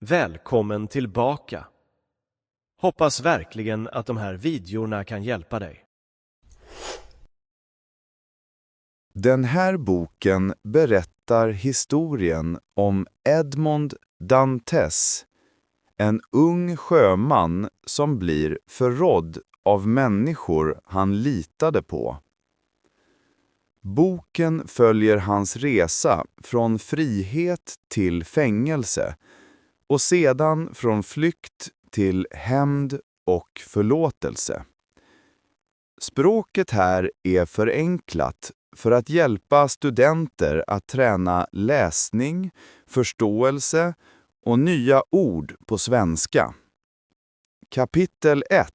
Välkommen tillbaka! Hoppas verkligen att de här videorna kan hjälpa dig. Den här boken berättar historien om Edmond Dantes, en ung sjöman som blir förrådd av människor han litade på. Boken följer hans resa från frihet till fängelse och sedan från flykt till hämnd och förlåtelse. Språket här är förenklat för att hjälpa studenter att träna läsning, förståelse och nya ord på svenska. Kapitel 1.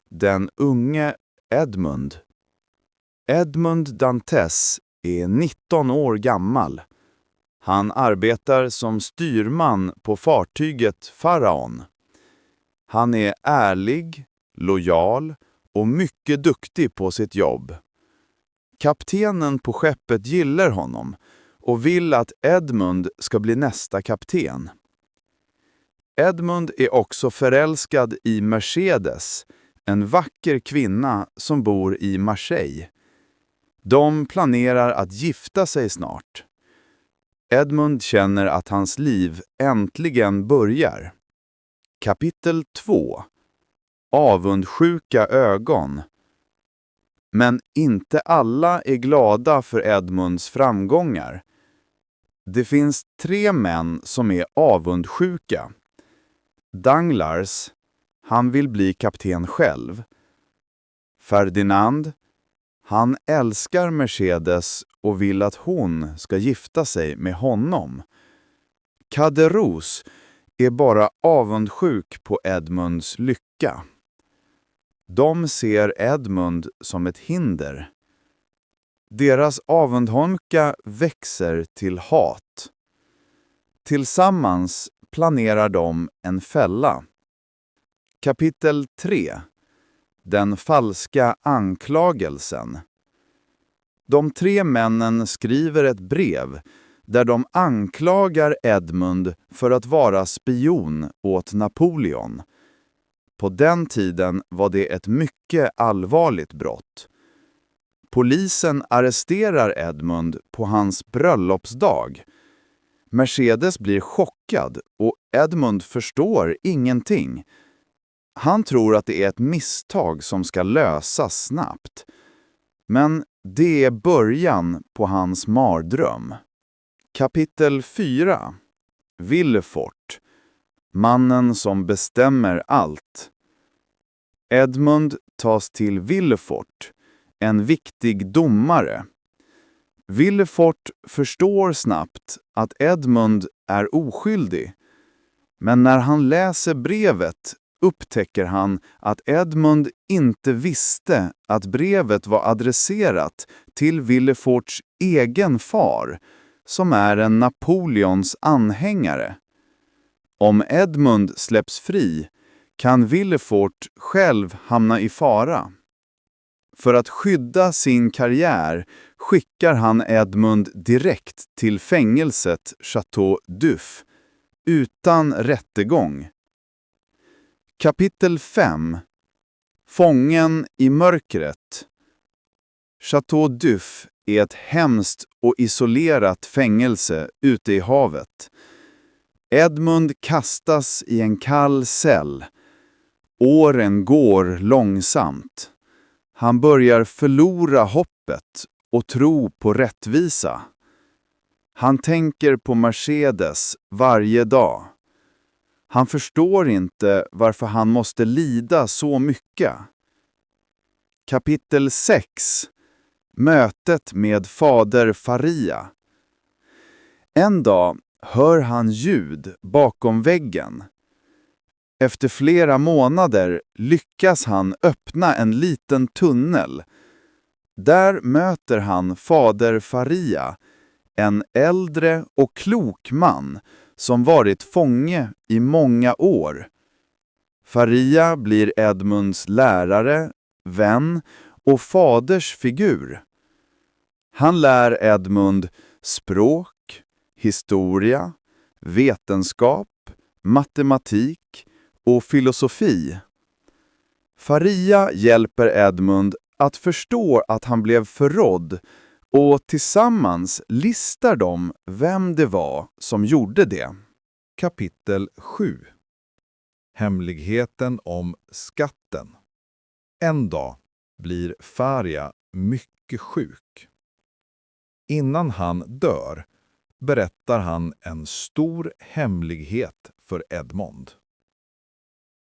Den unge Edmund. Edmond Dantes är 19 år gammal. Han arbetar som styrman på fartyget Pharaon. Han är ärlig, lojal och mycket duktig på sitt jobb. Kaptenen på skeppet gillar honom och vill att Edmund ska bli nästa kapten. Edmund är också förälskad i Mercedes, en vacker kvinna som bor i Marseille. De planerar att gifta sig snart. Edmund känner att hans liv äntligen börjar. Kapitel 2. Avundsjuka ögon. Men inte alla är glada för Edmunds framgångar. Det finns 3 män som är avundsjuka. Danglars, han vill bli kapten själv. Ferdinand, han älskar Mercedes och vill att hon ska gifta sig med honom. Caderousse är bara avundsjuk på Edmunds lycka. De ser Edmund som ett hinder. Deras avundsjuka växer till hat. Tillsammans planerar de en fälla. Kapitel 3. Den falska anklagelsen. De 3 männen skriver ett brev där de anklagar Edmund för att vara spion åt Napoleon. På den tiden var det ett mycket allvarligt brott. Polisen arresterar Edmund på hans bröllopsdag. Mercedes blir chockad och Edmund förstår ingenting. Han tror att det är ett misstag som ska lösas snabbt. Men det är början på hans mardröm. Kapitel 4. Villefort. Mannen som bestämmer allt. Edmund tas till Villefort, en viktig domare. Villefort förstår snabbt att Edmund är oskyldig. Men när han läser brevet upptäcker han att Edmund inte visste att brevet var adresserat till Villeforts egen far, som är en Napoleons anhängare. Om Edmund släpps fri kan Villefort själv hamna i fara. För att skydda sin karriär skickar han Edmund direkt till fängelset Château d'Œuf, utan rättegång. Kapitel 5. Fången i mörkret. Château d'Œuf är ett hemskt och isolerat fängelse ute i havet. Edmund kastas i en kall cell. Åren går långsamt. Han börjar förlora hoppet och tro på rättvisa. Han tänker på Mercedes varje dag. Han förstår inte varför han måste lida så mycket. Kapitel 6. Mötet med fader Faria. En dag hör han ljud bakom väggen. Efter flera månader lyckas han öppna en liten tunnel. Där möter han fader Faria, en äldre och klok man som varit fånge i många år. Faria blir Edmunds lärare, vän och faders figur. Han lär Edmund språk, historia, vetenskap, matematik och filosofi. Faria hjälper Edmund att förstå att han blev förrådd och tillsammans listar de vem det var som gjorde det. Kapitel 7. Hemligheten om skatten. En dag blir Faria mycket sjuk. Innan han dör berättar han en stor hemlighet för Edmond.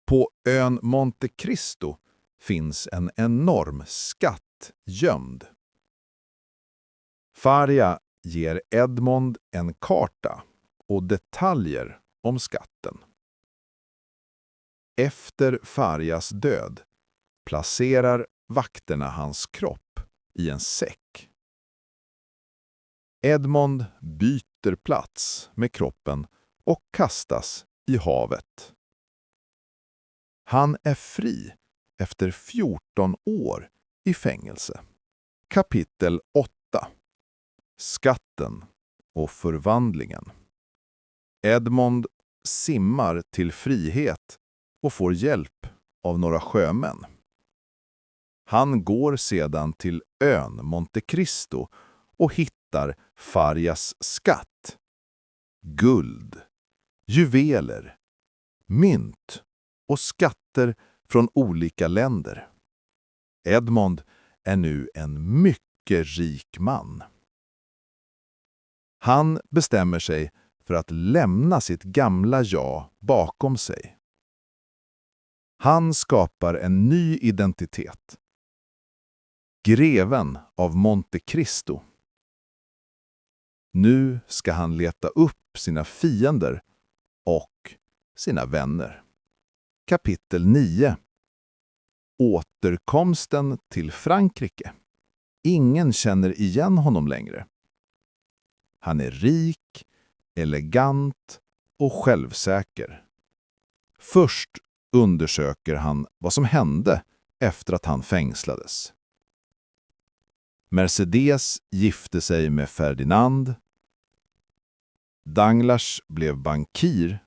På ön Monte Cristo finns en enorm skatt gömd. Faria ger Edmond en karta och detaljer om skatten. Efter Farias död placerar vakterna hans kropp i en säck. Edmond byter plats med kroppen och kastas i havet. Han är fri efter 14 år i fängelse. Kapitel 8. Skatten och förvandlingen. Edmond simmar till frihet och får hjälp av några sjömän. Han går sedan till ön Monte Cristo och hittar Farias skatt. Guld, juveler, mynt och skatter från olika länder. Edmond är nu en mycket rik man. Han bestämmer sig för att lämna sitt gamla jag bakom sig. Han skapar en ny identitet. Greven av Monte Cristo. Nu ska han leta upp sina fiender och sina vänner. Kapitel 9. Återkomsten till Frankrike. Ingen känner igen honom längre. Han är rik, elegant och självsäker. Först undersöker han vad som hände efter att han fängslades. Mercedes gifte sig med Ferdinand. Danglars blev bankir.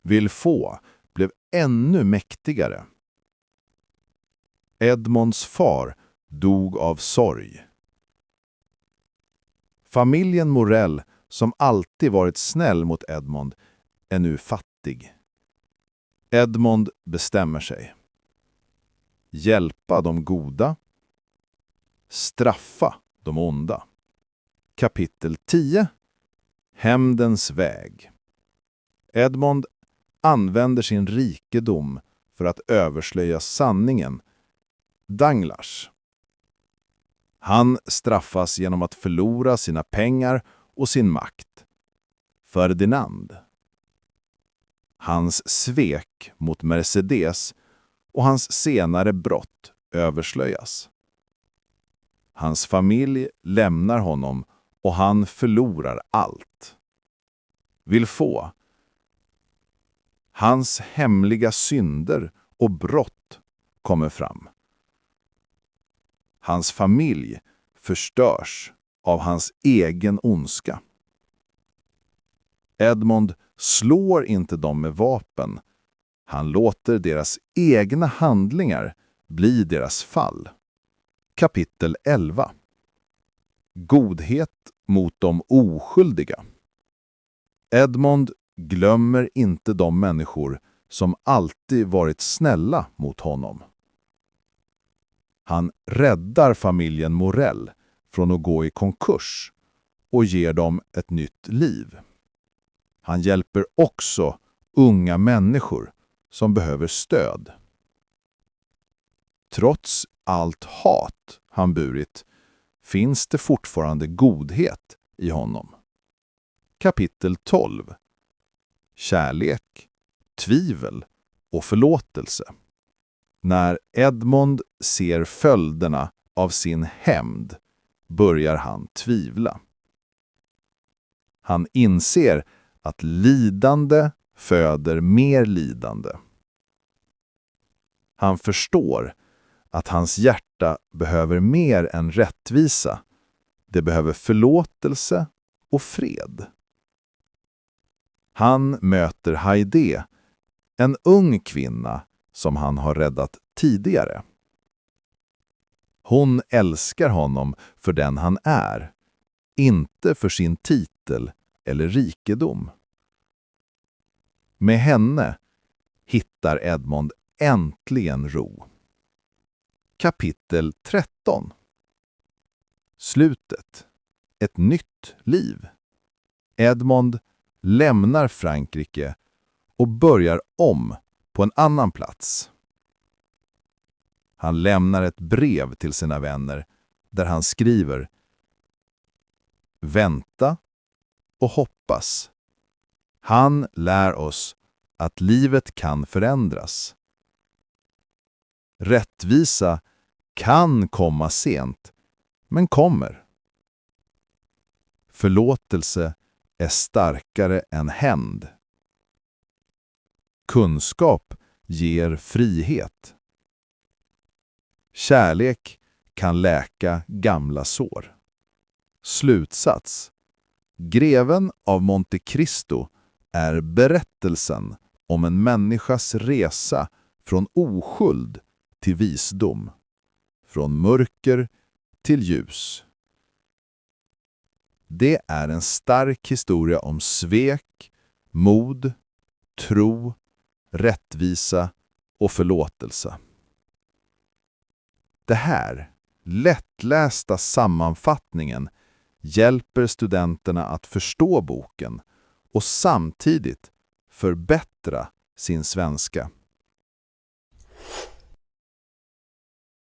Villefort blev ännu mäktigare. Edmonds far dog av sorg. Familjen Morell, som alltid varit snäll mot Edmond, är nu fattig. Edmond bestämmer sig. Hjälpa de goda. Straffa de onda. Kapitel 10. Hämndens väg. Edmond använder sin rikedom för att överslöja sanningen. Danglars. Han straffas genom att förlora sina pengar och sin makt. Ferdinand. Hans svek mot Mercedes och hans senare brott överslöjas. Hans familj lämnar honom och han förlorar allt. Villefort. Hans hemliga synder och brott kommer fram. Hans familj förstörs av hans egen ondska. Edmond slår inte dem med vapen. Han låter deras egna handlingar bli deras fall. Kapitel 11. Godhet mot de oskyldiga. Edmond glömmer inte de människor som alltid varit snälla mot honom. Han räddar familjen Morell från att gå i konkurs och ger dem ett nytt liv. Han hjälper också unga människor som behöver stöd. Trots allt hat han burit finns det fortfarande godhet i honom. Kapitel 12. Kärlek, tvivel och förlåtelse. När Edmond ser följderna av sin hämnd börjar han tvivla. Han inser att lidande föder mer lidande. Han förstår att hans hjärta behöver mer än rättvisa. Det behöver förlåtelse och fred. Han möter Haidé, en ung kvinna som han har räddat tidigare. Hon älskar honom för den han är, inte för sin titel eller rikedom. Med henne hittar Edmond äntligen ro. Kapitel 13. Slutet. Ett nytt liv. Edmond lämnar Frankrike och börjar om på en annan plats. Han lämnar ett brev till sina vänner där han skriver: vänta och hoppas. Han lär oss att livet kan förändras. Rättvisa kan komma sent, men kommer. Förlåtelse är starkare än hämnd. Kunskap ger frihet. Kärlek kan läka gamla sår. Slutsats. Greven av Monte Cristo är berättelsen om en människas resa från oskuld till visdom, från mörker till ljus. Det är en stark historia om svek, mod, tro, rättvisa och förlåtelse. Det här lättlästa sammanfattningen hjälper studenterna att förstå boken och samtidigt förbättra sin svenska.